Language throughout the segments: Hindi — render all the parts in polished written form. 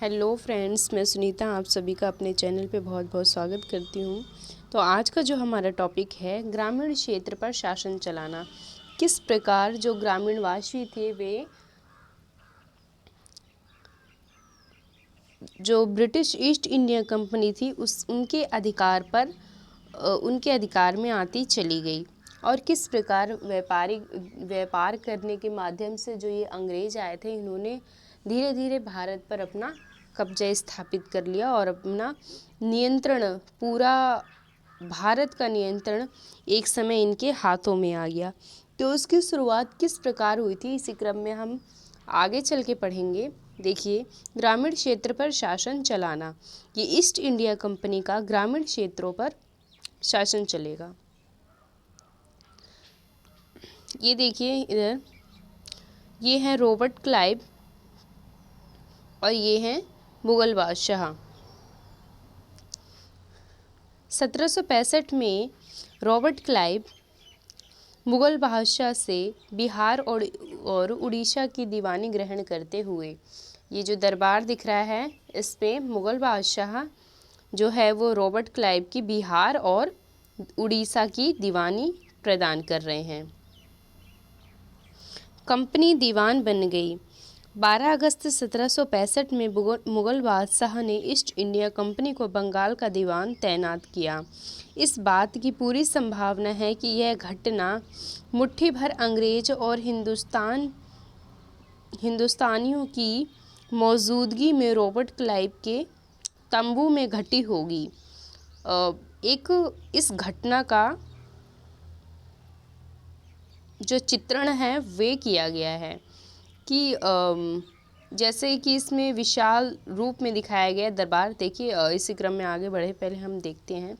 हेलो फ्रेंड्स, मैं सुनीता आप सभी का अपने चैनल पे बहुत बहुत स्वागत करती हूँ। तो आज का जो हमारा टॉपिक है, ग्रामीण क्षेत्र पर शासन चलाना। किस प्रकार जो ग्रामीणवासी थे वे जो ब्रिटिश ईस्ट इंडिया कंपनी थी उनके अधिकार में आती चली गई, और किस प्रकार व्यापार करने के माध्यम से जो ये अंग्रेज आए थे, इन्होंने धीरे धीरे भारत पर अपना कब्जा स्थापित कर लिया और अपना नियंत्रण, पूरा भारत का नियंत्रण एक समय इनके हाथों में आ गया। तो उसकी शुरुआत किस प्रकार हुई थी, इसी क्रम में हम आगे चल के पढ़ेंगे। देखिए, ग्रामीण क्षेत्र पर शासन चलाना, ये ईस्ट इंडिया कंपनी का ग्रामीण क्षेत्रों पर शासन चलेगा। ये देखिए इधर, ये है रॉबर्ट क्लाइव और ये हैं मुगल बादशाह। 1765 में रॉबर्ट क्लाइव मुगल बादशाह से बिहार और उड़ीसा की दीवानी ग्रहण करते हुए, ये जो दरबार दिख रहा है इस पे मुगल बादशाह जो है वो रॉबर्ट क्लाइव की बिहार और उड़ीसा की दीवानी प्रदान कर रहे हैं। कंपनी दीवान बन गई। 12 अगस्त 1765 में मुगल बादशाह ने ईस्ट इंडिया कंपनी को बंगाल का दीवान तैनात किया। इस बात की पूरी संभावना है कि यह घटना मुट्ठी भर अंग्रेज और हिंदुस्तानियों की मौजूदगी में रॉबर्ट क्लाइव के तंबू में घटी होगी। इस घटना का जो चित्रण है वे किया गया है कि जैसे कि इसमें विशाल रूप में दिखाया गया दरबार। देखिए, इसी क्रम में आगे बढ़े पहले हम देखते हैं,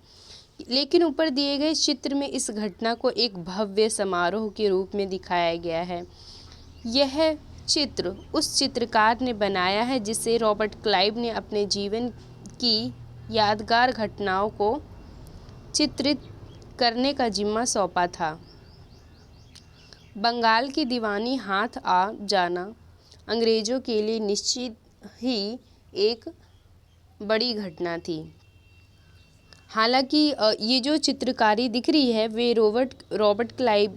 लेकिन ऊपर दिए गए चित्र में इस घटना को एक भव्य समारोह के रूप में दिखाया गया है। यह चित्र उस चित्रकार ने बनाया है जिसे रॉबर्ट क्लाइव ने अपने जीवन की यादगार घटनाओं को चित्रित करने का जिम्मा सौंपा था। बंगाल की दीवानी हाथ आ जाना अंग्रेज़ों के लिए निश्चित ही एक बड़ी घटना थी। हालांकि ये जो चित्रकारी दिख रही है वे रॉबर्ट क्लाइव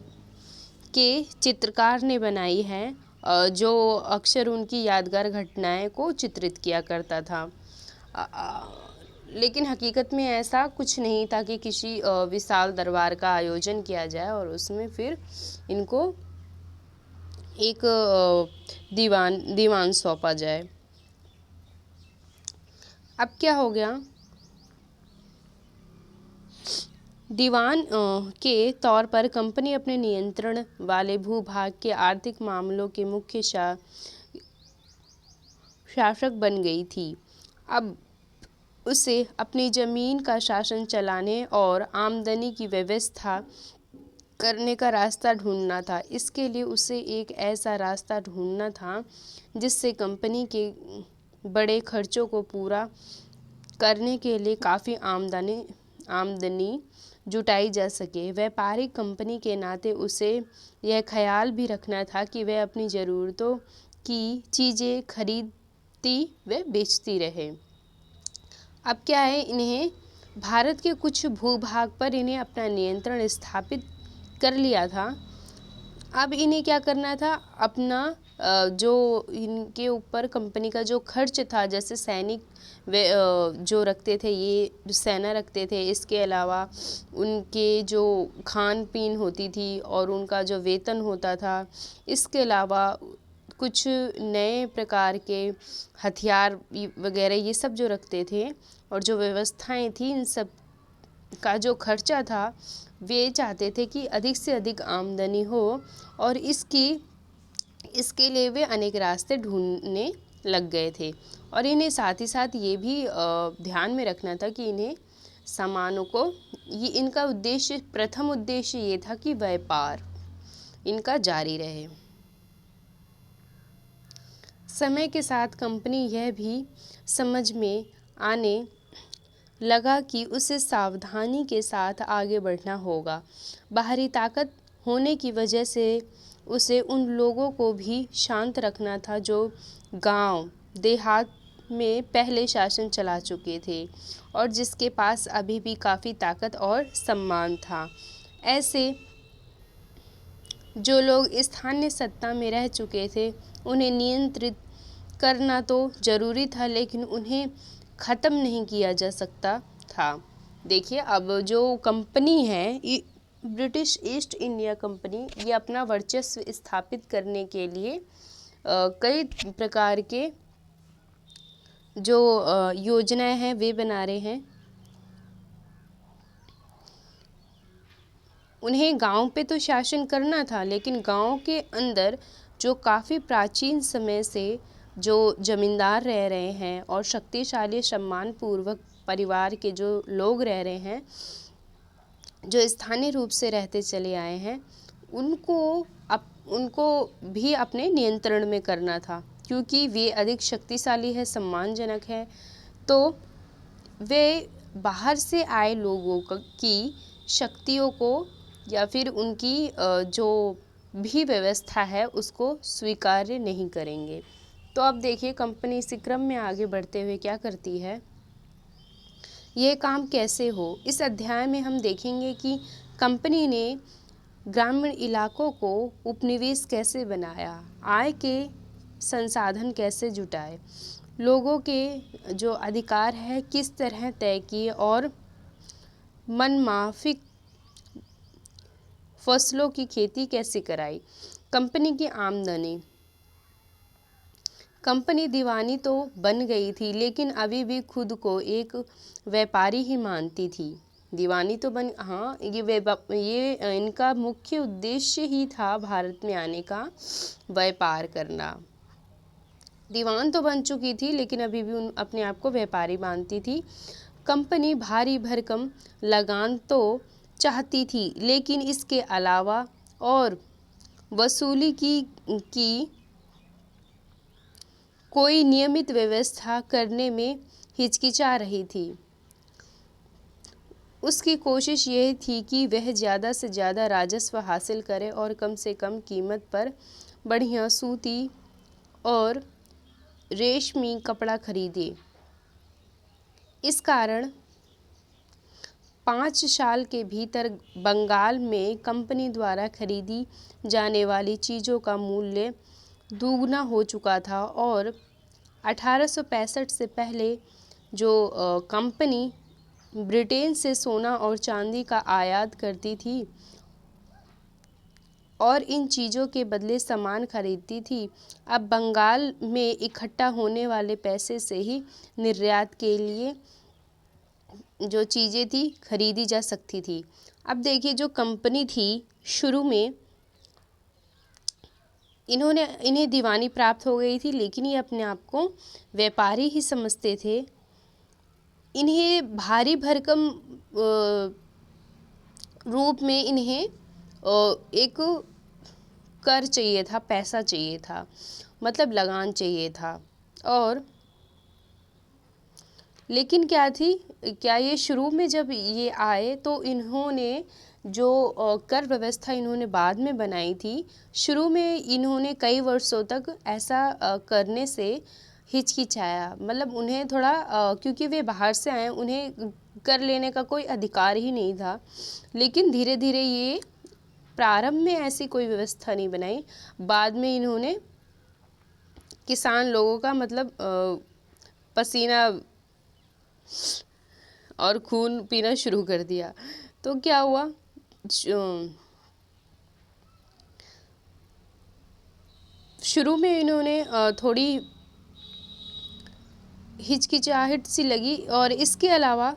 के चित्रकार ने बनाई है, जो अक्सर उनकी यादगार घटनाएं को चित्रित किया करता था। लेकिन हकीकत में ऐसा कुछ नहीं था कि किसी विशाल दरबार का आयोजन किया जाए और उसमें फिर इनको एक दीवान सौंपा जाए। अब क्या हो गया, दीवान के तौर पर कंपनी अपने नियंत्रण वाले भूभाग के आर्थिक मामलों के मुख्य शासक बन गई थी। अब उसे अपनी ज़मीन का शासन चलाने और आमदनी की व्यवस्था करने का रास्ता ढूंढना था। इसके लिए उसे एक ऐसा रास्ता ढूंढना था जिससे कंपनी के बड़े खर्चों को पूरा करने के लिए काफ़ी आमदनी जुटाई जा सके। व्यापारिक कंपनी के नाते उसे यह ख्याल भी रखना था कि वह अपनी ज़रूरतों की चीज़ें खरीदती व बेचती रहे। अब क्या है, इन्हें भारत के कुछ भूभाग पर इन्हें अपना नियंत्रण स्थापित कर लिया था। अब इन्हें क्या करना था, अपना जो इनके ऊपर कंपनी का जो खर्च था, जैसे सैनिक वे जो रखते थे, ये सेना रखते थे, इसके अलावा उनके जो खान पीन होती थी और उनका जो वेतन होता था, इसके अलावा कुछ नए प्रकार के हथियार वगैरह ये सब जो रखते थे और जो व्यवस्थाएं थी, इन सब का जो खर्चा था वे चाहते थे कि अधिक से अधिक आमदनी हो, और इसके लिए वे अनेक रास्ते ढूंढने लग गए थे। और इन्हें साथ ही साथ ये भी ध्यान में रखना था कि इन्हें सामानों को, ये इनका उद्देश्य, प्रथम उद्देश्य ये था कि व्यापार इनका जारी रहे। समय के साथ कंपनी यह भी समझ में आने लगा कि उसे सावधानी के साथ आगे बढ़ना होगा। बाहरी ताकत होने की वजह से उसे उन लोगों को भी शांत रखना था जो गांव देहात में पहले शासन चला चुके थे और जिसके पास अभी भी काफ़ी ताकत और सम्मान था। ऐसे जो लोग स्थानीय सत्ता में रह चुके थे उन्हें नियंत्रित करना तो ज़रूरी था, लेकिन उन्हें ख़त्म नहीं किया जा सकता था। देखिए, अब जो कंपनी है ब्रिटिश ईस्ट इंडिया कंपनी, ये अपना वर्चस्व स्थापित करने के लिए कई प्रकार के जो योजनाएं हैं वे बना रहे हैं। उन्हें गांव पे तो शासन करना था, लेकिन गांव के अंदर जो काफ़ी प्राचीन समय से जो जमींदार रह रहे हैं और शक्तिशाली सम्मानपूर्वक परिवार के जो लोग रह रहे हैं, जो स्थानीय रूप से रहते चले आए हैं, उनको भी अपने नियंत्रण में करना था, क्योंकि वे अधिक शक्तिशाली है, सम्मानजनक है। तो वे बाहर से आए लोगों की शक्तियों को या फिर उनकी जो भी व्यवस्था है उसको स्वीकार्य नहीं करेंगे। तो अब देखिए, कंपनी इसी क्रम में आगे बढ़ते हुए क्या करती है, यह काम कैसे हो। इस अध्याय में हम देखेंगे कि कंपनी ने ग्रामीण इलाकों को उपनिवेश कैसे बनाया, आय के संसाधन कैसे जुटाए, लोगों के जो अधिकार है किस तरह तय किए और मनमाफिक फसलों की खेती कैसे कराई। कंपनी की आमदनी। कंपनी दीवानी तो बन गई थी, लेकिन अभी भी खुद को एक व्यापारी ही मानती थी। दीवानी तो बन हाँ ये इनका मुख्य उद्देश्य ही था भारत में आने का, व्यापार करना। दीवान तो बन चुकी थी, लेकिन अभी भी अपने आप को व्यापारी मानती थी। कंपनी भारी भरकम लगान तो चाहती थी, लेकिन इसके अलावा और वसूली की कोई नियमित व्यवस्था करने में हिचकिचा रही थी। उसकी कोशिश यह थी कि वह ज़्यादा से ज़्यादा राजस्व हासिल करे और कम से कम कीमत पर बढ़िया सूती और रेशमी कपड़ा खरीदे। इस कारण 5 साल के भीतर बंगाल में कंपनी द्वारा खरीदी जाने वाली चीज़ों का मूल्य दुगना हो चुका था और 1865 से पहले जो कंपनी ब्रिटेन से सोना और चांदी का आयात करती थी और इन चीज़ों के बदले सामान खरीदती थी, अब बंगाल में इकट्ठा होने वाले पैसे से ही निर्यात के लिए जो चीज़ें थी खरीदी जा सकती थी। अब देखिए, जो कंपनी थी शुरू में इन्हें दीवानी प्राप्त हो गई थी, लेकिन ये अपने आप को व्यापारी ही समझते थे। इन्हें भारी भरकम रूप में इन्हें एक कर चाहिए था, पैसा चाहिए था, मतलब लगान चाहिए था। और लेकिन क्या ये शुरू में जब ये आए तो इन्होंने जो कर व्यवस्था इन्होंने बाद में बनाई थी, शुरू में इन्होंने कई वर्षों तक ऐसा करने से हिचकिचाया। मतलब उन्हें थोड़ा क्योंकि वे बाहर से आए, उन्हें कर लेने का कोई अधिकार ही नहीं था। लेकिन धीरे धीरे ये प्रारंभ में ऐसी कोई व्यवस्था नहीं बनाई, बाद में इन्होंने किसान लोगों का मतलब पसीना और खून पीना शुरू कर दिया। तो क्या हुआ, शुरू में इन्होंने थोड़ी हिचकिचाहट सी लगी और इसके अलावा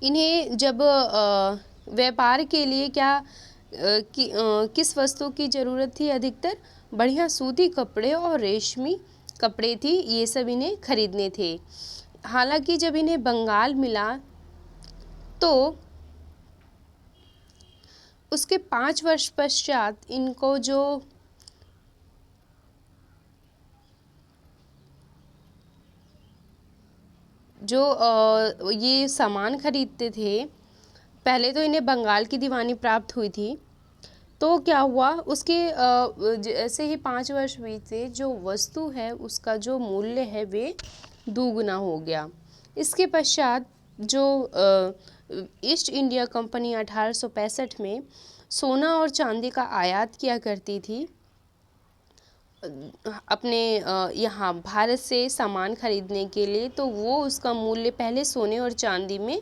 इन्हें जब व्यापार के लिए किस वस्तु की ज़रूरत थी, अधिकतर बढ़िया सूती कपड़े और रेशमी कपड़े थी, ये सब इन्हें खरीदने थे। हालांकि जब इन्हें बंगाल मिला तो उसके 5 वर्ष पश्चात इनको जो ये सामान खरीदते थे, पहले तो इन्हें बंगाल की दीवानी प्राप्त हुई थी, तो क्या हुआ, उसके जैसे ही 5 वर्ष बीते, जो वस्तु है उसका जो मूल्य है वे दुगुना हो गया। इसके पश्चात जो ईस्ट इंडिया कंपनी 1865 में सोना और चांदी का आयात किया करती थी अपने यहाँ भारत से सामान खरीदने के लिए, तो वो उसका मूल्य पहले सोने और चांदी में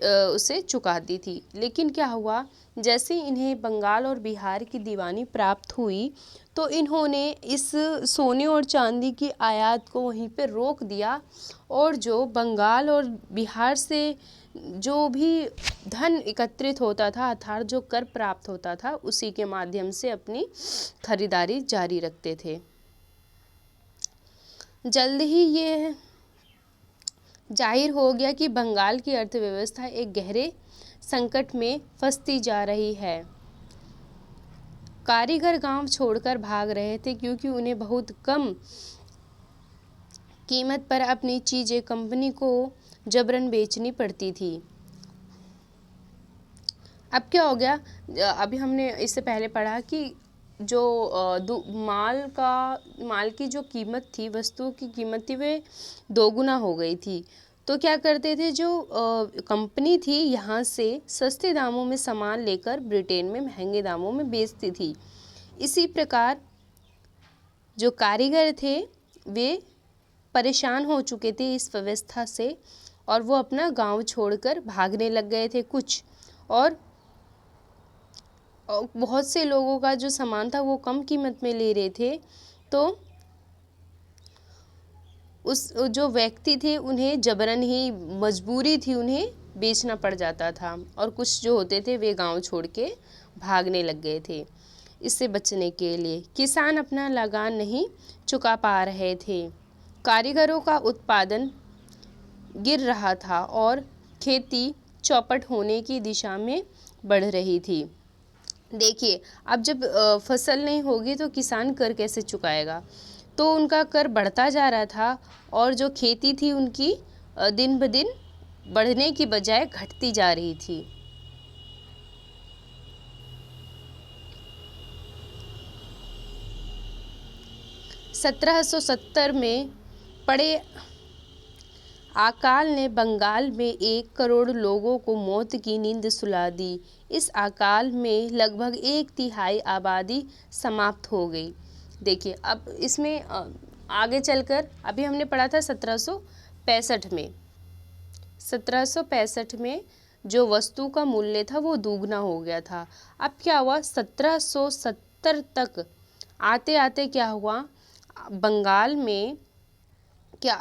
उसे चुकाती थी। लेकिन क्या हुआ, जैसे इन्हें बंगाल और बिहार की दीवानी प्राप्त हुई तो इन्होंने इस सोने और चांदी की आयात को वहीं पर रोक दिया, और जो बंगाल और बिहार से जो भी धन एकत्रित होता था अर्थात जो कर प्राप्त होता था, उसी के माध्यम से अपनी खरीदारी जारी रखते थे। जल्द ही ये जाहिर हो गया कि बंगाल की अर्थव्यवस्था एक गहरे संकट में फंसती जा रही है। कारीगर गांव छोड़कर भाग रहे थे क्योंकि उन्हें बहुत कम कीमत पर अपनी चीज़ें कंपनी को जबरन बेचनी पड़ती थी। अब क्या हो गया, अभी हमने इससे पहले पढ़ा कि जो माल की जो कीमत थी, वस्तु की कीमत थी, वे दोगुना हो गई थी। तो क्या करते थे, जो कंपनी थी यहाँ से सस्ते दामों में सामान लेकर ब्रिटेन में महंगे दामों में बेचती थी। इसी प्रकार जो कारीगर थे वे परेशान हो चुके थे इस व्यवस्था से, और वो अपना गांव छोड़कर भागने लग गए थे कुछ, और बहुत से लोगों का जो सामान था वो कम कीमत में ले रहे थे। तो उस जो व्यक्ति थे उन्हें जबरन ही मजबूरी थी, उन्हें बेचना पड़ जाता था, और कुछ जो होते थे वे गांव छोड़ के भागने लग गए थे। इससे बचने के लिए किसान अपना लगान नहीं चुका पा रहे थे, कारीगरों का उत्पादन गिर रहा था और खेती चौपट होने की दिशा में बढ़ रही थी। देखिए, अब जब फसल नहीं होगी तो किसान कर कैसे चुकाएगा, तो उनका कर बढ़ता जा रहा था, और जो खेती थी उनकी दिन ब दिन बढ़ने की बजाय घटती जा रही थी। (1770) में पड़े अकाल ने बंगाल में 1 करोड़ लोगों को मौत की नींद सुला दी। इस अकाल में लगभग 1/3 आबादी समाप्त हो गई। देखिए, अब इसमें आगे चलकर अभी हमने पढ़ा था 1765 में। 1765 में जो वस्तु का मूल्य था वो दुगना हो गया था। अब क्या हुआ, 1770 तक आते आते क्या हुआ, बंगाल में क्या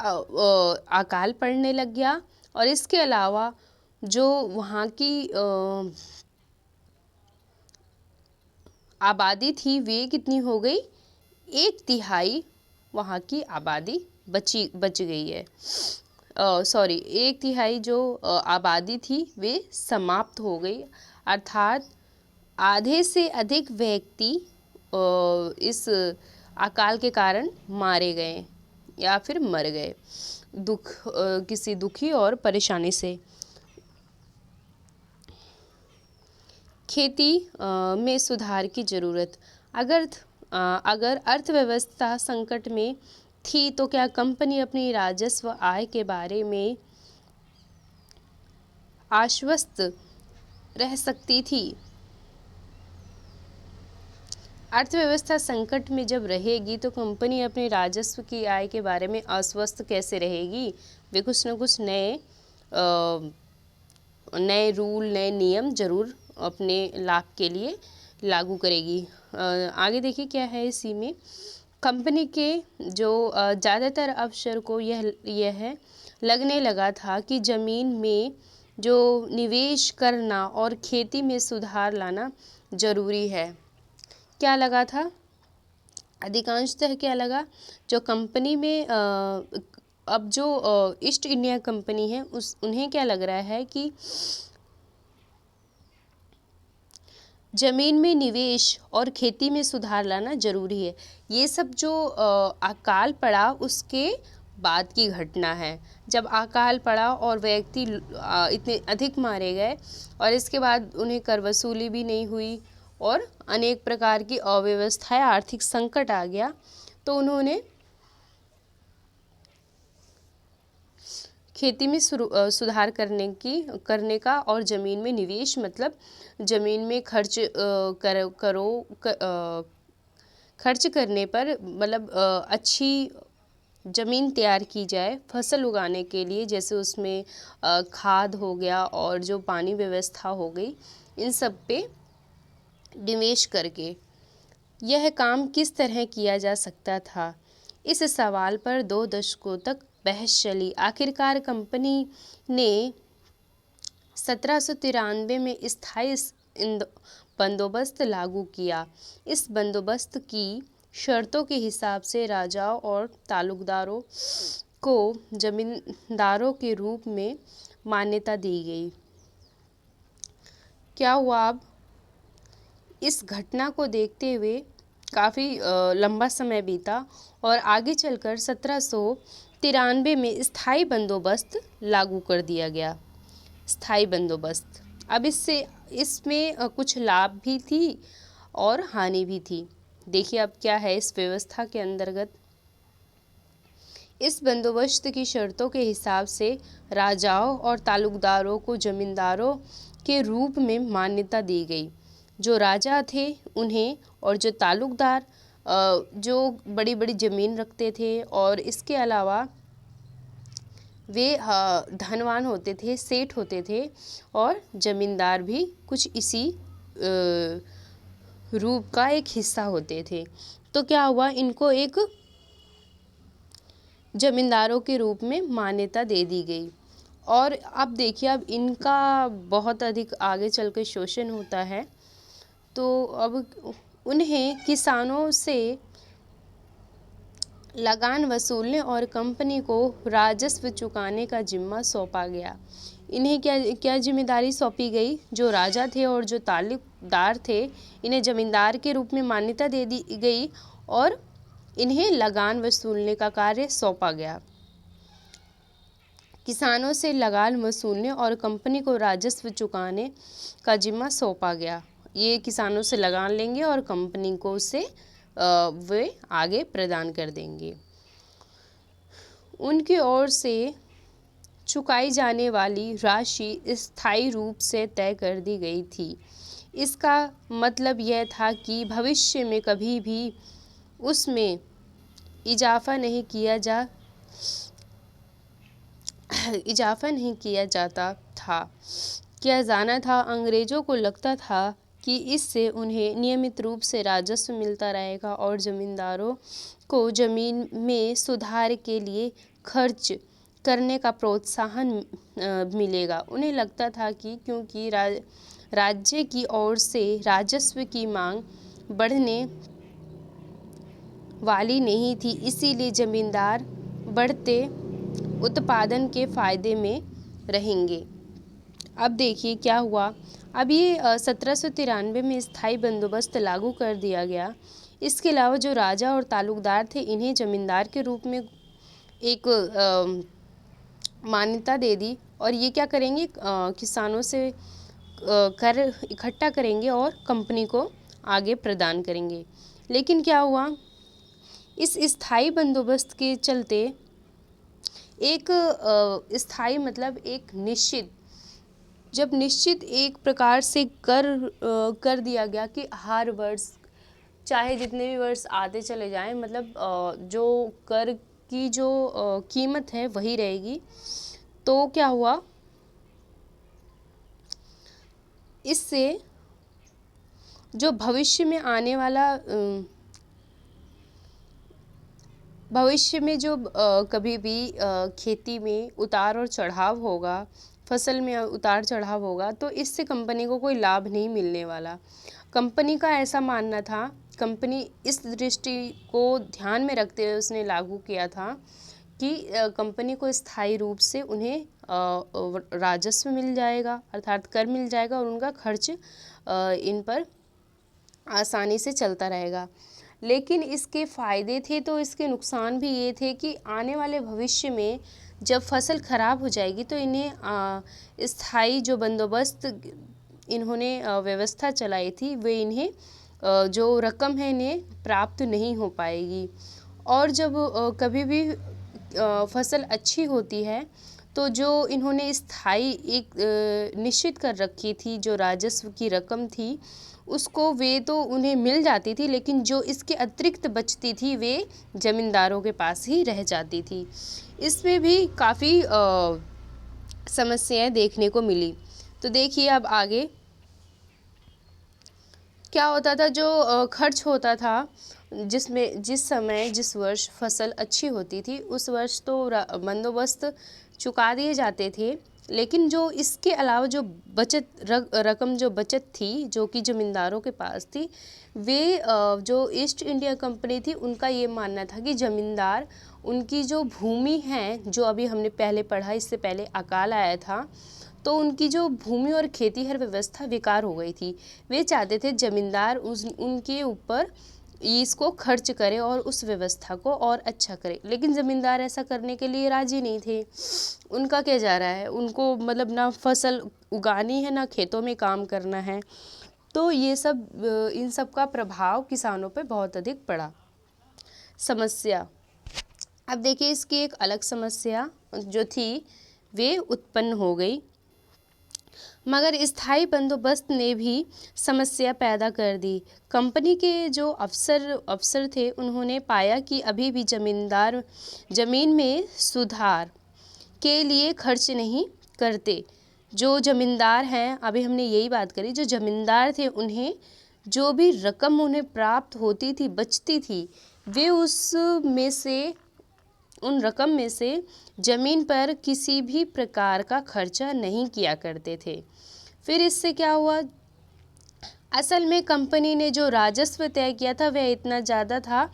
अकाल पड़ने लग गया, और इसके अलावा जो वहाँ की आबादी थी वे कितनी हो गई, 1/3 वहाँ की आबादी बच गई है। 1/3 जो आबादी थी वे समाप्त हो गई, अर्थात आधे से अधिक व्यक्ति इस अकाल के कारण मारे गए या फिर मर गए, किसी दुखी और परेशानी से। खेती में सुधार की ज़रूरत। अगर अर्थव्यवस्था संकट में थी तो क्या कंपनी अपनी राजस्व आय के बारे में आश्वस्त रह सकती थी? अर्थव्यवस्था संकट में जब रहेगी तो कंपनी अपने राजस्व की आय के बारे में आश्वस्त कैसे रहेगी? वे कुछ न कुछ नए रूल, नए नियम जरूर अपने लाभ के लिए लागू करेगी। आगे देखिए क्या है इसी में, कंपनी के जो ज़्यादातर अफसर को यह लगने लगा था कि ज़मीन में जो निवेश करना और खेती में सुधार लाना ज़रूरी है। क्या लगा था, अधिकांशतः क्या लगा, जो कंपनी में अब जो ईस्ट इंडिया कंपनी है उन्हें क्या लग रहा है कि ज़मीन में निवेश और खेती में सुधार लाना ज़रूरी है। ये सब जो अकाल पड़ा उसके बाद की घटना है, जब अकाल पड़ा और व्यक्ति इतने अधिक मारे गए और इसके बाद उन्हें कर वसूली भी नहीं हुई और अनेक प्रकार की अव्यवस्थाएं, आर्थिक संकट आ गया। तो उन्होंने खेती में सुधार करने का और ज़मीन में निवेश, मतलब ज़मीन में खर्च करने पर, मतलब अच्छी ज़मीन तैयार की जाए फसल उगाने के लिए, जैसे उसमें खाद हो गया और जो पानी व्यवस्था हो गई, इन सब पे निवेश करके यह काम किस तरह किया जा सकता था। इस सवाल पर 2 दशकों तक बहस चली। आखिरकार कंपनी ने 1793 में स्थायी बंदोबस्त लागू किया। इस बंदोबस्त की शर्तों के हिसाब से राजाओं और तालुकदारों को जमींदारों के रूप में मान्यता दी गई। क्या हुआ, अब इस घटना को देखते हुए काफ़ी लंबा समय बीता और आगे चलकर 1793 में स्थायी बंदोबस्त लागू कर दिया गया। स्थायी बंदोबस्त, अब इसमें कुछ लाभ भी थी और हानि भी थी। देखिए अब क्या है इस व्यवस्था के अंतर्गत। इस बंदोबस्त की शर्तों के हिसाब से राजाओं और तालुकदारों को जमींदारों के रूप में मान्यता दी गई। जो राजा थे उन्हें, और जो तालुकदार जो बड़ी बड़ी ज़मीन रखते थे, और इसके अलावा वे धनवान होते थे, सेठ होते थे, और ज़मींदार भी कुछ इसी रूप का एक हिस्सा होते थे। तो क्या हुआ, इनको एक ज़मींदारों के रूप में मान्यता दे दी गई। और अब देखिए, अब इनका बहुत अधिक आगे चल के शोषण होता है। तो अब उन्हें किसानों से लगान वसूलने और कंपनी को राजस्व चुकाने का जिम्मा सौंपा गया। इन्हें क्या जिम्मेदारी सौंपी गई? जो राजा थे और जो तालुकदार थे, इन्हें जमींदार के रूप में मान्यता दे दी गई और इन्हें लगान वसूलने का कार्य सौंपा गया। किसानों से लगान वसूलने और कंपनी को राजस्व चुकाने का जिम्मा सौंपा गया। ये किसानों से लगान लेंगे और कंपनी को उसे वे आगे प्रदान कर देंगे। उनकी ओर से चुकाई जाने वाली राशि स्थायी रूप से तय कर दी गई थी। इसका मतलब यह था कि भविष्य में कभी भी उसमें इजाफा नहीं किया जाता था। क्या जाना था, अंग्रेज़ों को लगता था कि इससे उन्हें नियमित रूप से राजस्व मिलता रहेगा और ज़मींदारों को ज़मीन में सुधार के लिए खर्च करने का प्रोत्साहन मिलेगा। उन्हें लगता था कि क्योंकि राज्य की ओर से राजस्व की मांग बढ़ने वाली नहीं थी, इसीलिए ज़मींदार बढ़ते उत्पादन के फ़ायदे में रहेंगे। अब देखिए क्या हुआ, अब ये 1793 में स्थायी बंदोबस्त लागू कर दिया गया। इसके अलावा जो राजा और तालुकदार थे, इन्हें जमींदार के रूप में एक मान्यता दे दी और ये क्या करेंगे, किसानों से कर इकट्ठा करेंगे और कंपनी को आगे प्रदान करेंगे। लेकिन क्या हुआ, इस स्थायी बंदोबस्त के चलते एक स्थायी मतलब एक निश्चित, जब निश्चित एक प्रकार से कर दिया गया कि हर वर्ष चाहे जितने भी वर्ष आते चले जाएं, मतलब जो कर की जो कीमत है वही रहेगी। तो क्या हुआ, इससे जो भविष्य में आने वाला भविष्य में जो कभी भी खेती में उतार और चढ़ाव होगा, फसल में उतार चढ़ाव होगा, तो इससे कंपनी को कोई लाभ नहीं मिलने वाला। कंपनी का ऐसा मानना था, कंपनी इस दृष्टि को ध्यान में रखते हुए उसने लागू किया था कि कंपनी को स्थायी रूप से उन्हें राजस्व मिल जाएगा, अर्थात कर मिल जाएगा और उनका खर्च इन पर आसानी से चलता रहेगा। लेकिन इसके फ़ायदे थे तो इसके नुकसान भी ये थे कि आने वाले भविष्य में जब फसल ख़राब हो जाएगी तो इन्हें स्थायी जो बंदोबस्त इन्होंने व्यवस्था चलाई थी वे इन्हें जो रकम है इन्हें प्राप्त नहीं हो पाएगी। और जब कभी भी फसल अच्छी होती है तो जो इन्होंने स्थायी एक निश्चित कर रखी थी जो राजस्व की रकम थी उसको वे तो उन्हें मिल जाती थी, लेकिन जो इसके अतिरिक्त बचती थी वे ज़मींदारों के पास ही रह जाती थी। इसमें भी काफ़ी समस्याएं देखने को मिली। तो देखिए अब आगे क्या होता था। जो खर्च होता था जिस वर्ष फसल अच्छी होती थी उस वर्ष तो बंदोबस्त चुका दिए जाते थे, लेकिन जो इसके अलावा जो रकम जो बचत थी जो कि ज़मींदारों के पास थी वे जो ईस्ट इंडिया कंपनी थी उनका ये मानना था कि ज़मींदार उनकी जो भूमि है, जो अभी हमने पहले पढ़ा, इससे पहले अकाल आया था तो उनकी जो भूमि और खेती हर व्यवस्था बेकार हो गई थी। वे चाहते थे ज़मींदार उनके ऊपर इसको खर्च करे और उस व्यवस्था को और अच्छा करे, लेकिन ज़मींदार ऐसा करने के लिए राज़ी नहीं थे। उनका क्या जा रहा है, उनको मतलब ना फसल उगानी है ना खेतों में काम करना है। तो ये सब इन सब का प्रभाव किसानों पे बहुत अधिक पड़ा। समस्या, अब देखिए इसकी एक अलग समस्या जो थी वे उत्पन्न हो गई, मगर स्थायी बंदोबस्त ने भी समस्या पैदा कर दी। कंपनी के जो अफसर थे उन्होंने पाया कि अभी भी ज़मींदार ज़मीन में सुधार के लिए खर्च नहीं करते। जो ज़मींदार हैं, अभी हमने यही बात करी, जो ज़मींदार थे उन्हें जो भी रकम उन्हें प्राप्त होती थी बचती थी वे उन रकम में से ज़मीन पर किसी भी प्रकार का खर्चा नहीं किया करते थे। फिर इससे क्या हुआ, असल में कंपनी ने जो राजस्व तय किया था वह इतना ज़्यादा था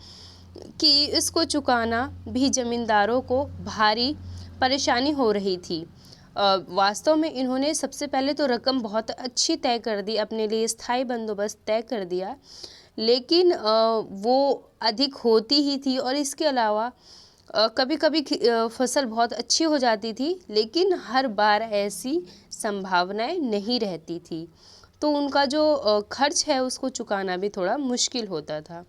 कि इसको चुकाना भी ज़मींदारों को भारी परेशानी हो रही थी। वास्तव में इन्होंने सबसे पहले तो रकम बहुत अच्छी तय कर दी, अपने लिए स्थायी बंदोबस्त तय कर दिया, लेकिन वो अधिक होती ही थी। और इसके अलावा कभी कभी फसल बहुत अच्छी हो जाती थी, लेकिन हर बार ऐसी संभावनाएं नहीं रहती थी, तो उनका जो खर्च है उसको चुकाना भी थोड़ा मुश्किल होता था।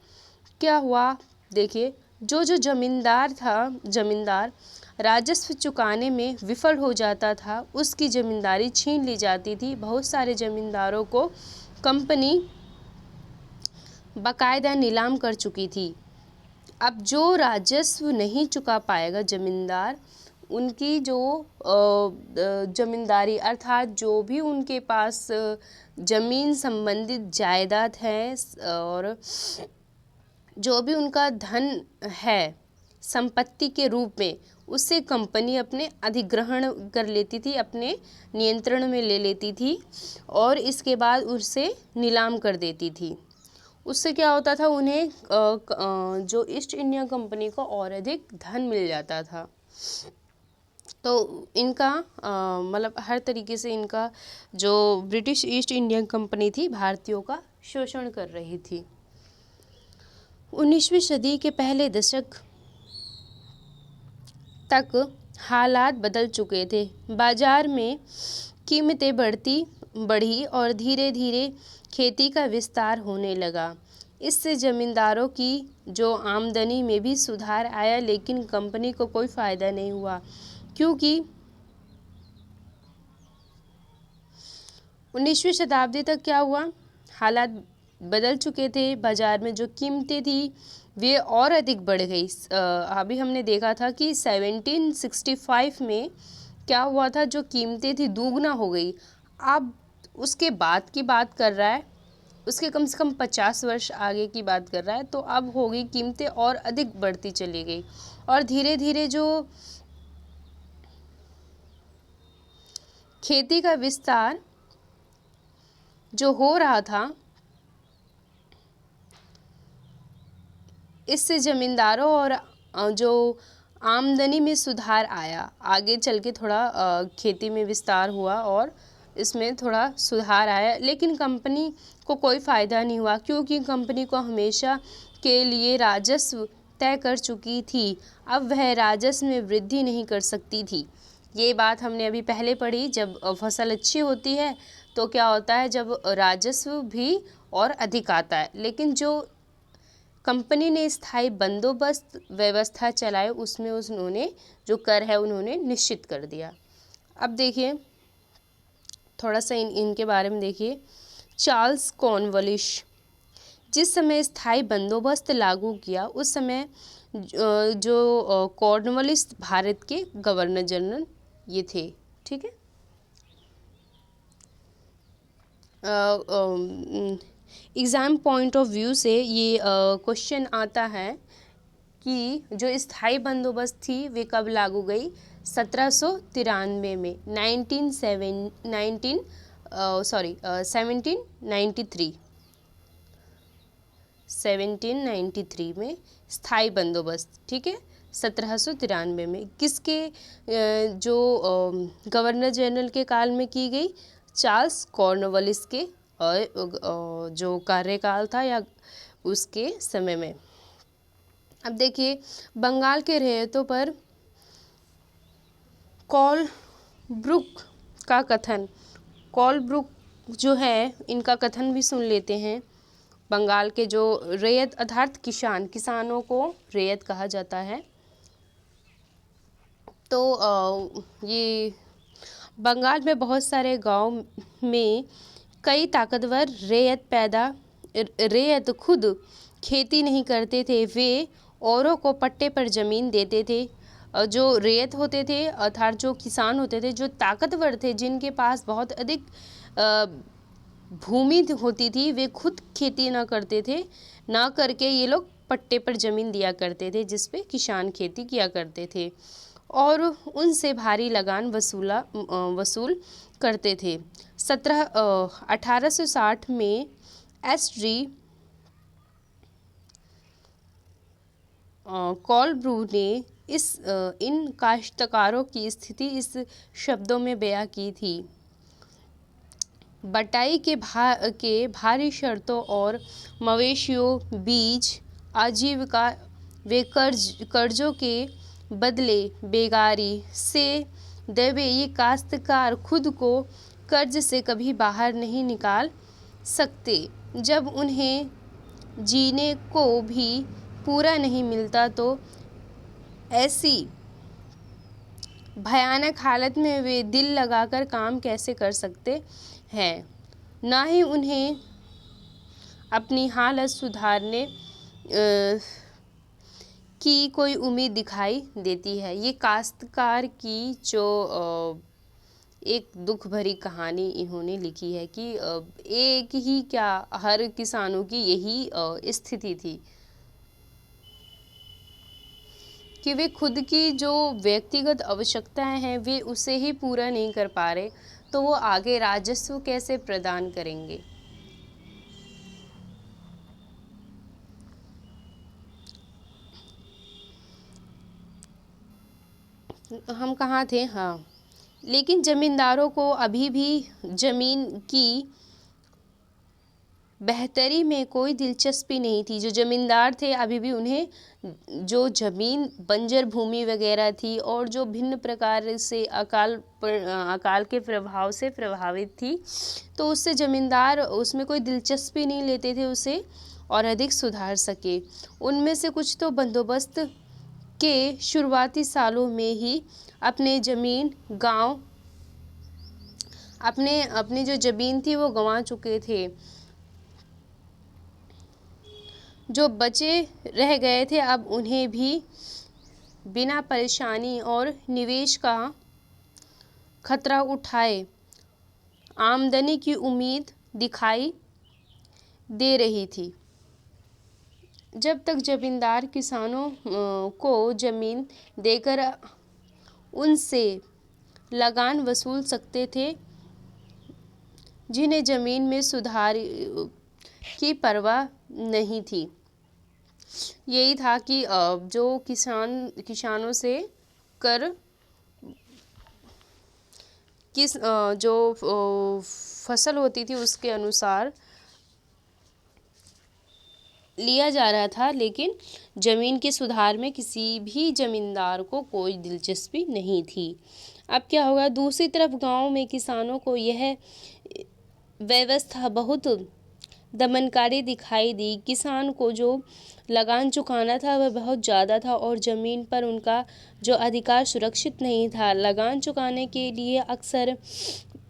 क्या हुआ देखिए, जो ज़मींदार राजस्व चुकाने में विफल हो जाता था उसकी ज़मींदारी छीन ली जाती थी। बहुत सारे ज़मींदारों को कंपनी बाकायदा नीलाम कर चुकी थी। अब जो राजस्व नहीं चुका पाएगा ज़मींदार, उनकी जो ज़मींदारी अर्थात जो भी उनके पास ज़मीन संबंधित जायदाद है और जो भी उनका धन है संपत्ति के रूप में, उससे कंपनी अपने अधिग्रहण कर लेती थी, अपने नियंत्रण में ले लेती थी और इसके बाद उसे नीलाम कर देती थी। उससे क्या होता था, उन्हें जो ईस्ट इंडिया कंपनी को और अधिक धन मिल जाता था। तो इनका मतलब हर तरीके से इनका जो ब्रिटिश ईस्ट इंडिया कंपनी थी भारतीयों का शोषण कर रही थी। 19वीं सदी के पहले दशक तक हालात बदल चुके थे। बाजार में कीमतें बढ़ी और धीरे धीरे खेती का विस्तार होने लगा। इससे ज़मींदारों की जो आमदनी में भी सुधार आया, लेकिन कंपनी को कोई फ़ायदा नहीं हुआ, क्योंकि 19वीं शताब्दी तक क्या हुआ, हालात बदल चुके थे। बाज़ार में जो कीमतें थी वे और अधिक बढ़ गई। अभी हमने देखा था कि 1765 में क्या हुआ था, जो कीमतें थी दुगना हो गई। अब उसके बाद की बात कर रहा है, उसके कम से कम 50 वर्ष आगे की बात कर रहा है, तो अब हो गई कीमतें और अधिक बढ़ती चली गई और धीरे धीरे जो खेती का विस्तार जो हो रहा था, इससे ज़मींदारों और जो आमदनी में सुधार आया। आगे चल के थोड़ा खेती में विस्तार हुआ और इसमें थोड़ा सुधार आया, लेकिन कंपनी को कोई फ़ायदा नहीं हुआ, क्योंकि कंपनी को हमेशा के लिए राजस्व तय कर चुकी थी। अब वह राजस्व में वृद्धि नहीं कर सकती थी। ये बात हमने अभी पहले पढ़ी, जब फसल अच्छी होती है तो क्या होता है, जब राजस्व भी और अधिक आता है। लेकिन जो कंपनी ने स्थायी बंदोबस्त व्यवस्था चलाई उसमें उन्होंने जो कर है उन्होंने निश्चित कर दिया। अब देखिए थोड़ा सा इनके बारे में देखिए। चार्ल्स कॉर्नवालिस, जिस समय स्थायी बंदोबस्त लागू किया उस समय जो कॉर्नवालिस भारत के गवर्नर जनरल ये थे, ठीक है। एग्ज़ाम पॉइंट ऑफ व्यू से ये क्वेश्चन आता है कि जो स्थायी बंदोबस्त थी वे कब लागू गई, 1793 में, 1793 में स्थायी बंदोबस्त, ठीक है, 1793 में। किसके जो गवर्नर जनरल के काल में की गई, चार्ल्स कॉर्नवालिस के जो कार्यकाल था या उसके समय में। अब देखिए बंगाल के रैयतों पर कोलब्रुक का कथन, कोलब्रुक जो है इनका कथन भी सुन लेते हैं। बंगाल के जो रैयत अर्थात किसानों को रैयत कहा जाता है। तो ये बंगाल में बहुत सारे गांव में कई ताकतवर रैयत खुद खेती नहीं करते थे, वे औरों को पट्टे पर ज़मीन देते थे। जो रैयत होते थे अर्थात जो किसान होते थे, जो ताकतवर थे, जिनके पास बहुत अधिक भूमि होती थी, वे खुद खेती ना करते थे, ना करके ये लोग पट्टे पर ज़मीन दिया करते थे जिस पे किसान खेती किया करते थे और उनसे भारी लगान वसूल करते थे। 1860 में एस.डी. कोलब्रुक ने इन काश्तकारों की स्थिति इस शब्दों में बयां की थी। बटाई के भारी शर्तों और मवेशियों, बीज, आजीविका वे कर्जों के बदले बेगारी से देवे, ये काश्तकार खुद को कर्ज से कभी बाहर नहीं निकाल सकते। जब उन्हें जीने को भी पूरा नहीं मिलता तो ऐसी भयानक हालत में वे दिल लगाकर काम कैसे कर सकते हैं, ना ही उन्हें अपनी हालत सुधारने की कोई उम्मीद दिखाई देती है। ये काश्तकार की जो एक दुख भरी कहानी इन्होंने लिखी है कि एक ही क्या हर किसानों की यही स्थिति थी कि वे खुद की जो व्यक्तिगत आवश्यकताएं हैं वे उसे ही पूरा नहीं कर पा रहे, तो वो आगे राजस्व कैसे प्रदान करेंगे। हम कहाँ थे, हाँ, लेकिन जमींदारों को अभी भी जमीन की बेहतरी में कोई दिलचस्पी नहीं थी। जो जमींदार थे अभी भी उन्हें जो ज़मीन बंजर भूमि वगैरह थी और जो भिन्न प्रकार से अकाल के प्रभाव से प्रभावित थी, तो उससे जमींदार उसमें कोई दिलचस्पी नहीं लेते थे उसे और अधिक सुधार सके। उनमें से कुछ तो बंदोबस्त के शुरुआती सालों में ही अपनी जो ज़मीन थी वो गंवा चुके थे। जो बचे रह गए थे अब उन्हें भी बिना परेशानी और निवेश का खतरा उठाए आमदनी की उम्मीद दिखाई दे रही थी। जब तक जमींदार किसानों को ज़मीन देकर उनसे लगान वसूल सकते थे, जिन्हें ज़मीन में सुधार की परवाह नहीं थी। यही था कि जो किसानों से कर जो फसल होती थी उसके अनुसार लिया जा रहा था, लेकिन ज़मीन के सुधार में किसी भी ज़मींदार को कोई दिलचस्पी नहीं थी। अब क्या होगा, दूसरी तरफ गांव में किसानों को यह व्यवस्था बहुत दमनकारी दिखाई दी। किसान को जो लगान चुकाना था वह बहुत ज़्यादा था और ज़मीन पर उनका जो अधिकार सुरक्षित नहीं था। लगान चुकाने के लिए अक्सर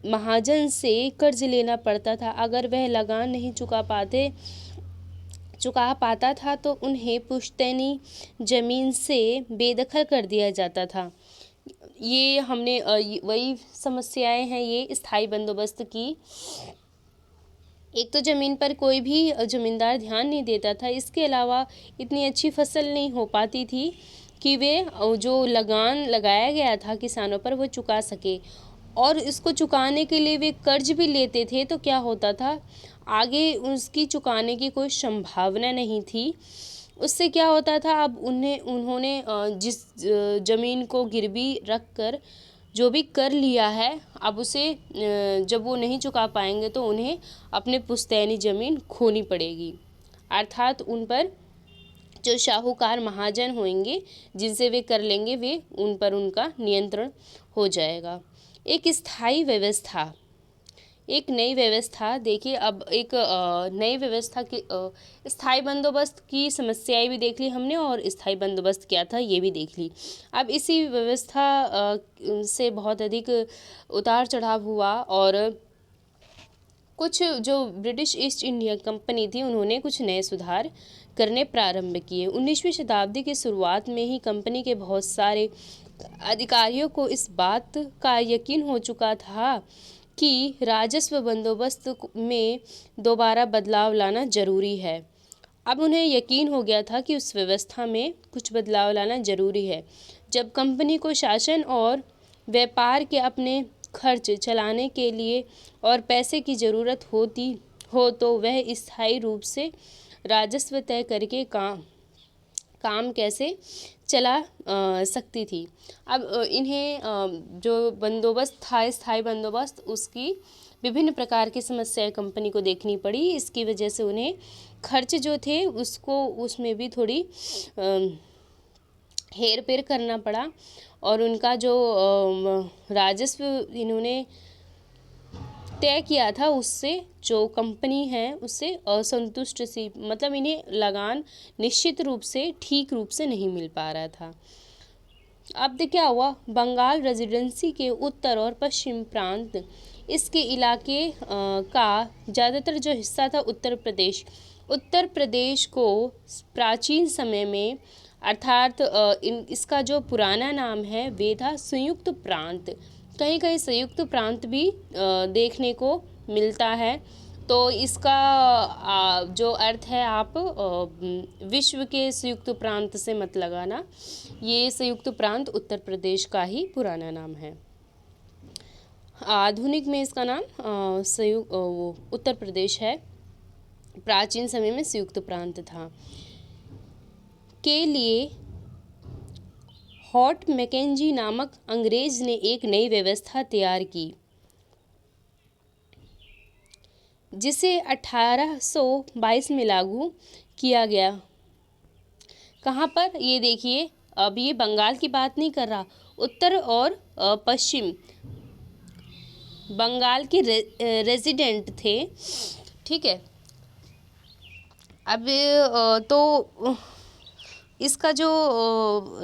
महाजन से कर्ज लेना पड़ता था। अगर वह लगान नहीं चुका पाता था तो उन्हें पुश्तैनी ज़मीन से बेदखल कर दिया जाता था। ये हमने वही समस्याएं हैं ये स्थायी बंदोबस्त की। एक तो ज़मीन पर कोई भी ज़मींदार ध्यान नहीं देता था, इसके अलावा इतनी अच्छी फसल नहीं हो पाती थी कि वे जो लगान लगाया गया था किसानों पर वो चुका सके। और इसको चुकाने के लिए वे कर्ज भी लेते थे तो क्या होता था, आगे उसकी चुकाने की कोई संभावना नहीं थी। उससे क्या होता था, अब उन्होंने जिस ज़मीन को गिरवी रख कर जो भी कर लिया है, अब उसे जब वो नहीं चुका पाएंगे तो उन्हें अपने पुश्तैनी ज़मीन खोनी पड़ेगी। अर्थात उन पर जो शाहूकार महाजन होंगे जिनसे वे कर लेंगे, वे उन पर उनका नियंत्रण हो जाएगा। एक स्थायी व्यवस्था, एक नई व्यवस्था। देखिए, अब एक नई व्यवस्था की स्थायी बंदोबस्त की समस्याएं भी देख ली हमने और स्थायी बंदोबस्त क्या था ये भी देख ली। अब इसी व्यवस्था से बहुत अधिक उतार चढ़ाव हुआ और कुछ जो ब्रिटिश ईस्ट इंडिया कंपनी थी उन्होंने कुछ नए सुधार करने प्रारंभ किए। 19वीं शताब्दी की शुरुआत में ही कंपनी के बहुत सारे अधिकारियों को इस बात का यकीन हो चुका था कि राजस्व बंदोबस्त में दोबारा बदलाव लाना जरूरी है। अब उन्हें यकीन हो गया था कि उस व्यवस्था में कुछ बदलाव लाना जरूरी है। जब कंपनी को शासन और व्यापार के अपने खर्च चलाने के लिए और पैसे की ज़रूरत हो तो वह स्थायी रूप से राजस्व तय करके काम कैसे चला सकती थी। अब इन्हें जो बंदोबस्त था, स्थायी बंदोबस्त, उसकी विभिन्न प्रकार की समस्याएं कंपनी को देखनी पड़ी। इसकी वजह से उन्हें खर्च जो थे उसमें भी थोड़ी हेर फेर करना पड़ा और उनका जो राजस्व इन्होंने तय किया था उससे जो कंपनी है उससे असंतुष्ट सी, मतलब इन्हें लगान निश्चित रूप से ठीक रूप से नहीं मिल पा रहा था। अब क्या हुआ, बंगाल रेजिडेंसी के उत्तर और पश्चिम प्रांत, इसके इलाके का ज़्यादातर जो हिस्सा था उत्तर प्रदेश को प्राचीन समय में, अर्थात इसका जो पुराना नाम है वे था संयुक्त प्रांत। कहीं कहीं संयुक्त प्रांत भी देखने को मिलता है। तो इसका जो अर्थ है आप विश्व के संयुक्त प्रांत से मत लगाना, ये संयुक्त प्रांत उत्तर प्रदेश का ही पुराना नाम है। आधुनिक में इसका नाम उत्तर प्रदेश है। प्राचीन समय में संयुक्त प्रांत था। के लिए हॉट मैकेंजी नामक अंग्रेज ने एक नई व्यवस्था तैयार की जिसे 1822 में लागू किया गया। कहाँ पर, ये देखिए, अब ये बंगाल की बात नहीं कर रहा, उत्तर और पश्चिम बंगाल के रेजिडेंट थे, ठीक है। अब तो इसका जो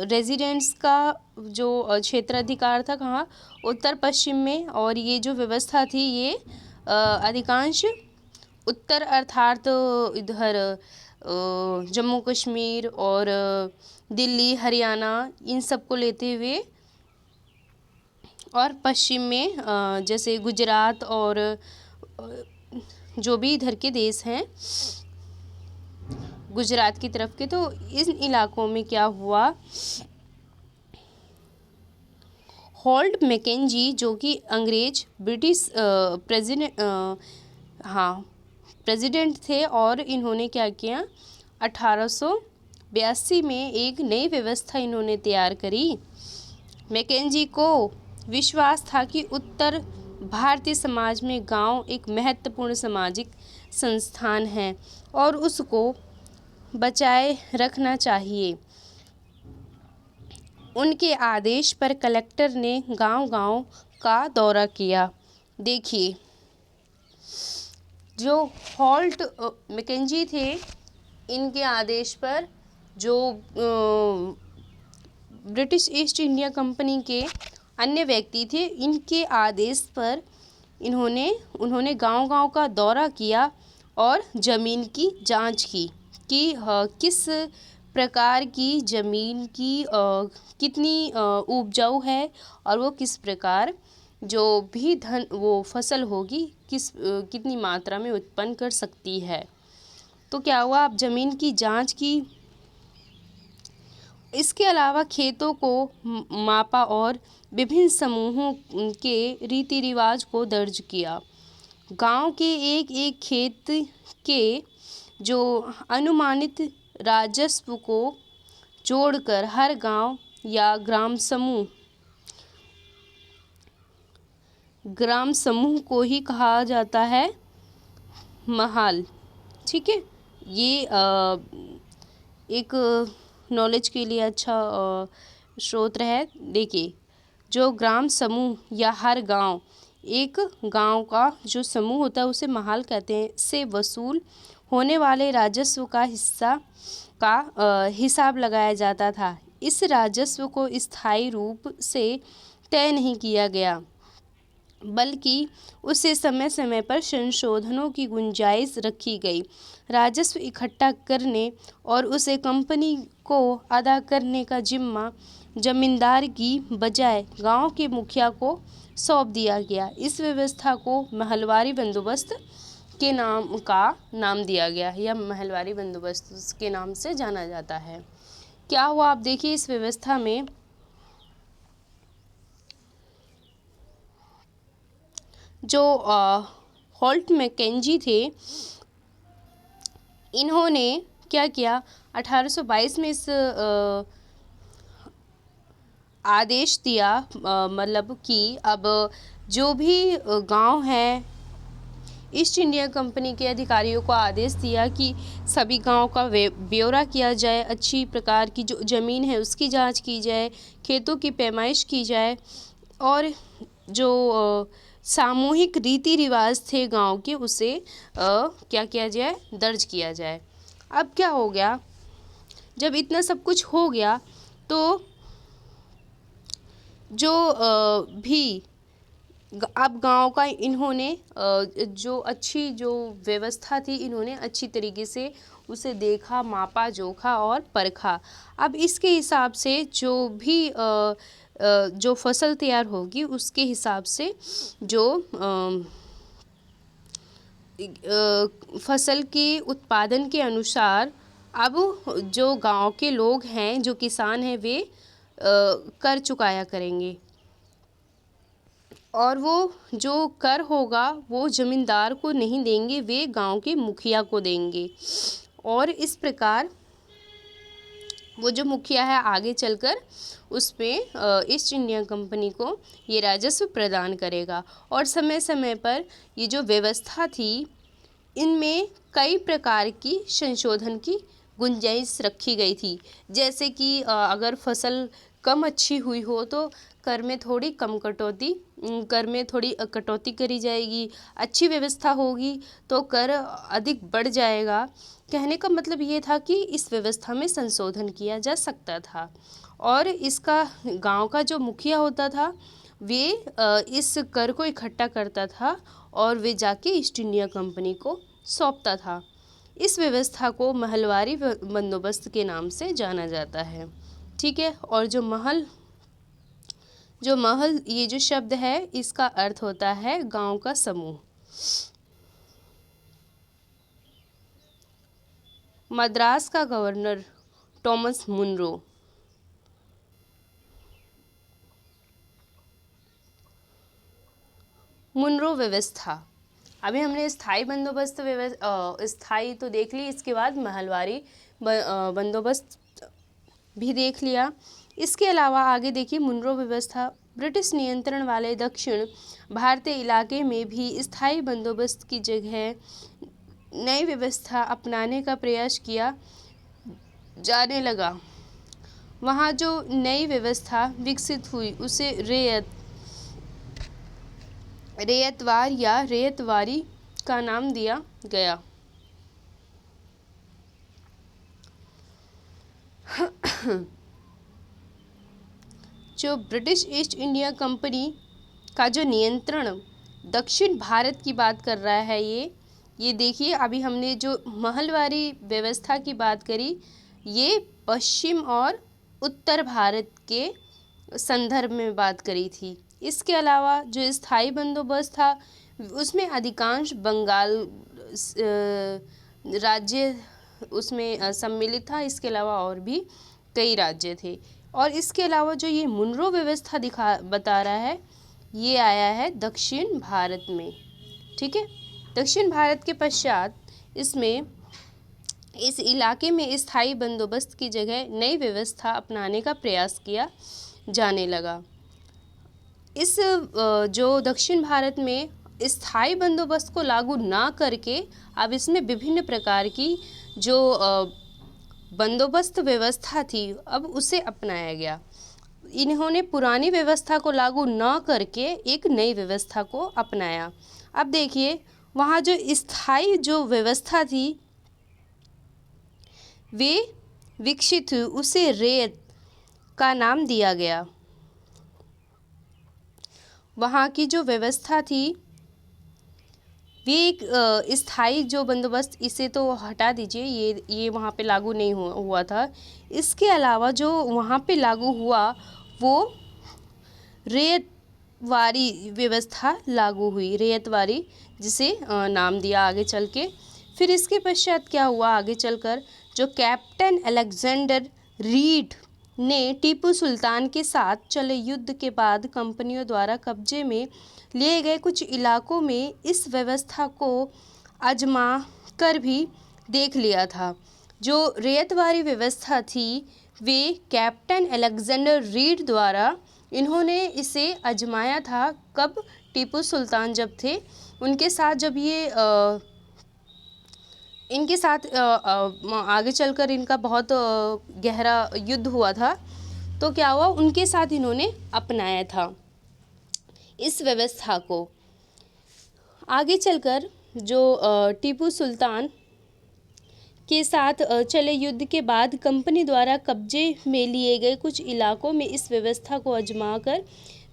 रेजिडेंट्स का जो क्षेत्राधिकार था कहाँ, उत्तर पश्चिम में, और ये जो व्यवस्था थी ये अधिकांश उत्तर अर्थात इधर जम्मू कश्मीर और दिल्ली, हरियाणा, इन सब को लेते हुए, और पश्चिम में जैसे गुजरात और जो भी इधर के देश हैं गुजरात की तरफ के, तो इन इलाकों में क्या हुआ, हॉल्ट मैकेंजी जो कि अंग्रेज ब्रिटिश प्रेसिडेंट थे, और इन्होंने क्या किया, 1882 में एक नई व्यवस्था इन्होंने तैयार करी। मैकेंजी को विश्वास था कि उत्तर भारतीय समाज में गांव एक महत्वपूर्ण सामाजिक संस्थान है और उसको बचाए रखना चाहिए। उनके आदेश पर कलेक्टर ने गांव-गांव का दौरा किया। देखिए, जो हॉल्ट मैकेंजी थे, इनके आदेश पर जो ब्रिटिश ईस्ट इंडिया कंपनी के अन्य व्यक्ति थे, इनके आदेश पर उन्होंने गांव-गांव का दौरा किया और ज़मीन की जांच की कि किस प्रकार की ज़मीन की कितनी उपजाऊ है और वो किस प्रकार जो भी वो फसल होगी कितनी मात्रा में उत्पन्न कर सकती है। तो क्या हुआ, अब ज़मीन की जांच की। इसके अलावा खेतों को मापा और विभिन्न समूहों के रीति रिवाज को दर्ज किया। गांव के एक एक खेत के जो अनुमानित राजस्व को जोड़कर हर गांव या ग्राम समूह को ही कहा जाता है महल। ठीक है, ये एक नॉलेज के लिए अच्छा स्रोत है। देखिए, जो ग्राम समूह या हर गांव, एक गांव का जो समूह होता है उसे महल कहते हैं, से वसूल होने वाले राजस्व का हिसाब लगाया जाता था। इस राजस्व को स्थायी रूप से तय नहीं किया गया, बल्कि उसे समय समय पर संशोधनों की गुंजाइश रखी गई। राजस्व इकट्ठा करने और उसे कंपनी को अदा करने का जिम्मा जमींदार की बजाय गांव के मुखिया को सौंप दिया गया। इस व्यवस्था को महलवारी बंदोबस्त के नाम दिया गया, या महलवारी बंदोबस्त के नाम से जाना जाता है। क्या हुआ, आप देखिए, इस व्यवस्था में जो हॉल्ट मैकेंजी थे, इन्होंने क्या किया, 1822 में इस आदेश दिया, मतलब कि अब जो भी गांव है, ईस्ट इंडिया कंपनी के अधिकारियों को आदेश दिया कि सभी गांव का ब्यौरा किया जाए, अच्छी प्रकार की जो ज़मीन है उसकी जांच की जाए, खेतों की पैमाइश की जाए और जो सामूहिक रीति रिवाज थे गांव के उसे क्या किया जाए, दर्ज किया जाए। अब क्या हो गया, जब इतना सब कुछ हो गया तो जो भी अब गांव का इन्होंने जो अच्छी जो व्यवस्था थी, इन्होंने अच्छी तरीके से उसे देखा, मापा, जोखा और परखा। अब इसके हिसाब से जो भी जो फसल तैयार होगी उसके हिसाब से जो फसल के उत्पादन के अनुसार अब जो गांव के लोग हैं, जो किसान हैं, वे कर चुकाया करेंगे और वो जो कर होगा वो ज़मींदार को नहीं देंगे, वे गांव के मुखिया को देंगे। और इस प्रकार वो जो मुखिया है आगे चलकर उसमें ईस्ट इंडिया कंपनी को ये राजस्व प्रदान करेगा। और समय समय पर ये जो व्यवस्था थी, इनमें कई प्रकार की संशोधन की गुंजाइश रखी गई थी। जैसे कि अगर फसल कम अच्छी हुई हो तो कर में थोड़ी कटौती करी जाएगी। अच्छी व्यवस्था होगी तो कर अधिक बढ़ जाएगा। कहने का मतलब ये था कि इस व्यवस्था में संशोधन किया जा सकता था। और इसका गांव का जो मुखिया होता था वे इस कर को इकट्ठा करता था और वे जाके ईस्ट इंडिया कंपनी को सौंपता था। इस व्यवस्था को महलवारी बंदोबस्त के नाम से जाना जाता है। ठीक है, और जो महल ये जो शब्द है, इसका अर्थ होता है गांव का समूह। मद्रास का गवर्नर थॉमस मुनरो व्यवस्था। अभी हमने स्थायी बंदोबस्त स्थायी तो देख ली, इसके बाद महलवारी बंदोबस्त भी देख लिया। इसके अलावा आगे देखिए, मुनरो व्यवस्था ब्रिटिश नियंत्रण वाले दक्षिण भारतीय इलाके में भी स्थायी बंदोबस्त की जगह नई व्यवस्था अपनाने का प्रयास किया जाने लगा। वहाँ जो नई व्यवस्था विकसित हुई उसे रेयतवार या रेयतवारी का नाम दिया गया। जो ब्रिटिश ईस्ट इंडिया कंपनी का जो नियंत्रण दक्षिण भारत की बात कर रहा है, ये देखिए, अभी हमने जो महलवारी व्यवस्था की बात करी, ये पश्चिम और उत्तर भारत के संदर्भ में बात करी थी। इसके अलावा जो स्थायी बंदोबस्त था उसमें अधिकांश बंगाल राज्य उसमें सम्मिलित था। इसके अलावा और भी कई राज्य थे। और इसके अलावा जो ये मुनरो व्यवस्था बता रहा है, ये आया है दक्षिण भारत में। ठीक है, दक्षिण भारत के पश्चात इसमें इस इलाके में स्थायी बंदोबस्त की जगह नई व्यवस्था अपनाने का प्रयास किया जाने लगा। इस जो दक्षिण भारत में स्थायी बंदोबस्त को लागू ना करके अब इसमें विभिन्न प्रकार की जो बंदोबस्त व्यवस्था थी अब उसे अपनाया गया। इन्होंने पुरानी व्यवस्था को लागू न करके एक नई व्यवस्था को अपनाया। अब देखिए, वहाँ जो स्थायी जो व्यवस्था थी वे विकसित हुई, उसे रेत का नाम दिया गया। वहाँ की जो व्यवस्था थी वे एक स्थायी जो बंदोबस्त, इसे तो हटा दीजिए, ये वहाँ पे लागू नहीं हुआ था। इसके अलावा जो वहाँ पे लागू हुआ वो रेतवारी व्यवस्था लागू हुई, रेतवारी, जिसे नाम दिया आगे चल के। फिर इसके पश्चात क्या हुआ आगे चलकर, जो कैप्टन अलेक्जेंडर रीड ने टीपू सुल्तान के साथ चले युद्ध के बाद कंपनियों द्वारा कब्जे में लिए गए कुछ इलाकों में इस व्यवस्था को आजमा कर भी देख लिया था। जो रेतवारी व्यवस्था थी वे कैप्टन अलेक्जेंडर रीड द्वारा इन्होंने इसे आजमाया था। कब? टीपू सुल्तान जब थे उनके साथ, जब ये इनके साथ आगे चलकर इनका बहुत गहरा युद्ध हुआ था, तो क्या हुआ, उनके साथ इन्होंने अपनाया था इस व्यवस्था को। आगे चलकर जो टीपू सुल्तान के साथ चले युद्ध के बाद कंपनी द्वारा कब्जे में लिए गए कुछ इलाकों में इस व्यवस्था को आजमा कर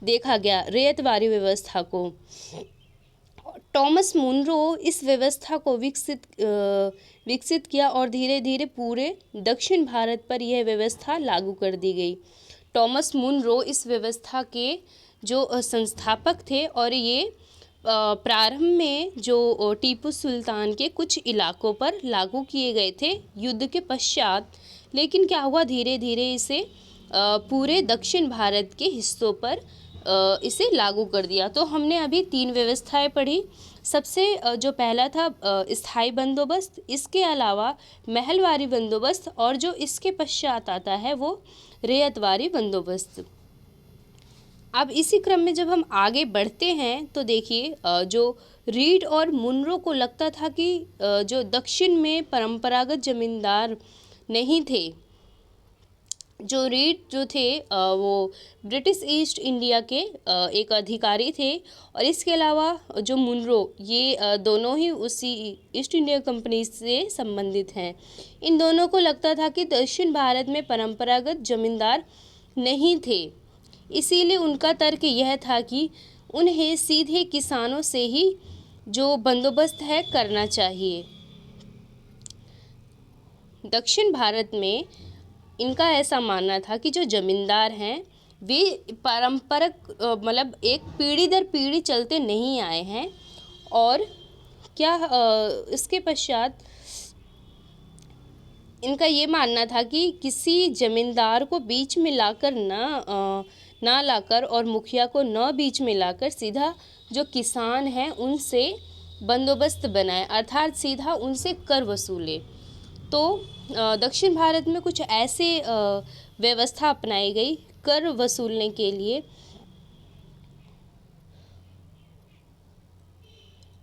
देखा गया, रेतवारी व्यवस्था को। टॉमस मुनरो इस व्यवस्था को विकसित किया और धीरे धीरे पूरे दक्षिण भारत पर यह व्यवस्था लागू कर दी गई। टॉमस मुनरो इस व्यवस्था के जो संस्थापक थे और ये प्रारंभ में जो टीपू सुल्तान के कुछ इलाकों पर लागू किए गए थे युद्ध के पश्चात, लेकिन क्या हुआ, धीरे धीरे इसे पूरे दक्षिण भारत के हिस्सों पर इसे लागू कर दिया। तो हमने अभी 3 व्यवस्थाएं पढ़ी। सबसे जो पहला था स्थायी बंदोबस्त, इसके अलावा महलवारी बंदोबस्त, और जो इसके पश्चात आता है वो रेतवारी बंदोबस्त। अब इसी क्रम में जब हम आगे बढ़ते हैं तो देखिए, जो रीड और मुनरो को लगता था कि जो दक्षिण में परंपरागत जमींदार नहीं थे, जो रीड जो थे वो ब्रिटिश ईस्ट इंडिया के एक अधिकारी थे, और इसके अलावा जो मुनरो, ये दोनों ही उसी ईस्ट इंडिया कंपनी से संबंधित हैं। इन दोनों को लगता था कि दक्षिण भारत में परंपरागत जमींदार नहीं थे, इसीलिए उनका तर्क यह था कि उन्हें सीधे किसानों से ही जो बंदोबस्त है करना चाहिए। दक्षिण भारत में इनका ऐसा मानना था कि जो जमींदार हैं वे पारंपरिक मतलब एक पीढ़ी दर पीढ़ी चलते नहीं आए हैं, और क्या इसके पश्चात इनका ये मानना था कि किसी जमींदार को बीच में लाकर ना लाकर और मुखिया को न बीच में लाकर सीधा जो किसान हैं उनसे बंदोबस्त बनाए, अर्थात सीधा उनसे कर वसूले। तो दक्षिण भारत में कुछ ऐसे व्यवस्था अपनाई गई कर वसूलने के लिए।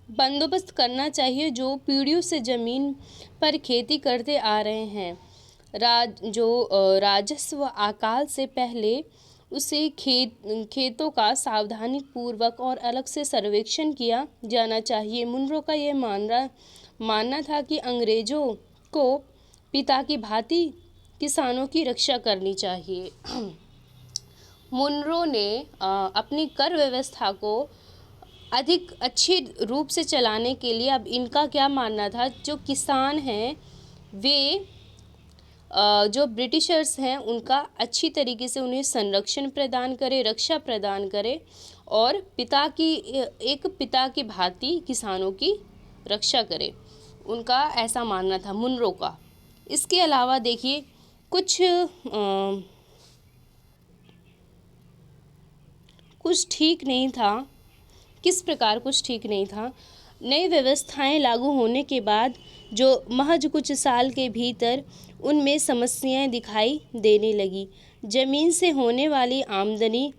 बंदोबस्त करना चाहिए जो पीढ़ियों से ज़मीन पर खेती करते आ रहे हैं। राजस्व अकाल से पहले उसे खेतों का सावधानी पूर्वक और अलग से सर्वेक्षण किया जाना चाहिए। मुनरो का यह मानना था कि अंग्रेजों को पिता की भांति किसानों की रक्षा करनी चाहिए। मुनरो ने अपनी कर व्यवस्था को अधिक अच्छी रूप से चलाने के लिए अब इनका क्या मानना था, जो किसान हैं वे जो ब्रिटिशर्स हैं उनका अच्छी तरीके से उन्हें संरक्षण प्रदान करे, रक्षा प्रदान करे और एक पिता की भांति किसानों की रक्षा करे। उनका ऐसा मानना था मुनरो का। इसके अलावा देखिए कुछ ठीक नहीं था। किस प्रकार कुछ ठीक नहीं था? नई व्यवस्थाएं लागू होने के बाद जो महज कुछ साल के भीतर उनमें समस्याएं दिखाई देने लगी। जमीन से होने वाली आमदनी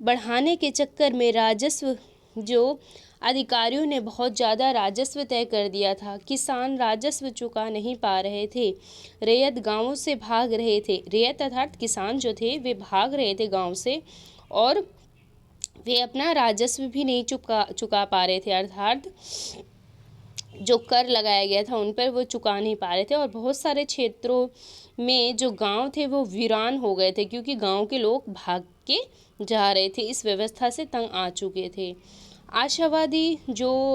बढ़ाने के चक्कर में राजस्व जो अधिकारियों ने बहुत ज़्यादा राजस्व तय कर दिया था। किसान राजस्व चुका नहीं पा रहे थे। रैयत गांवों से भाग रहे थे। रैयत अर्थात किसान जो थे वे भाग रहे थे गांव से और वे अपना राजस्व भी नहीं चुका पा रहे थे, अर्थात जो कर लगाया गया था उन पर वो चुका नहीं पा रहे थे। और बहुत सारे क्षेत्रों में जो गांव थे वो वीरान हो गए थे, क्योंकि गांव के लोग भाग के जा रहे थे, इस व्यवस्था से तंग आ चुके थे। आशावादी जो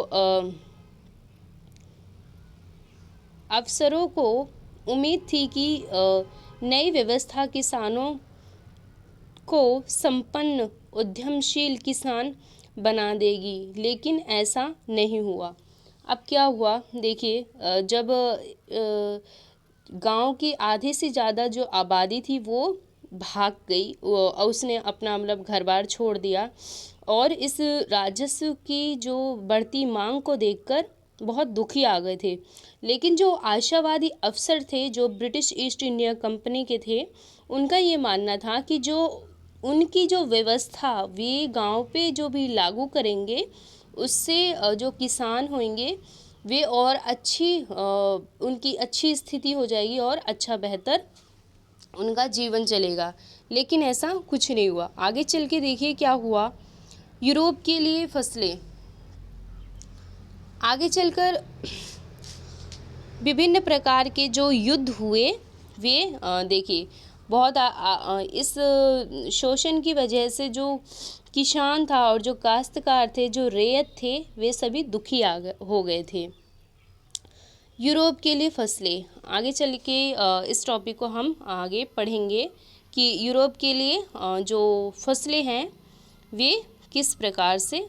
अफसरों को उम्मीद थी कि नई व्यवस्था किसानों को संपन्न उद्यमशील किसान बना देगी, लेकिन ऐसा नहीं हुआ। अब क्या हुआ देखिए, जब गांव की आधे से ज़्यादा जो आबादी थी वो भाग गई, उसने अपना मतलब घर बार छोड़ दिया और इस राजस्व की जो बढ़ती मांग को देखकर बहुत दुखी आ गए थे। लेकिन जो आशावादी अफसर थे, जो ब्रिटिश ईस्ट इंडिया कंपनी के थे, उनका ये मानना था कि जो उनकी जो व्यवस्था वे गांव पे जो भी लागू करेंगे उससे जो किसान होंगे वे और उनकी अच्छी स्थिति हो जाएगी और अच्छा बेहतर उनका जीवन चलेगा। लेकिन ऐसा कुछ नहीं हुआ। आगे चल के देखिए क्या हुआ। यूरोप के लिए फसलें, आगे चलकर विभिन्न प्रकार के जो युद्ध हुए वे देखिए बहुत इस शोषण की वजह से जो किसान था और जो काश्तकार थे, जो रैयत थे, वे सभी दुखी हो गए थे। यूरोप के लिए फसलें, आगे चल के इस टॉपिक को हम आगे पढ़ेंगे कि यूरोप के लिए जो फसलें हैं वे किस प्रकार से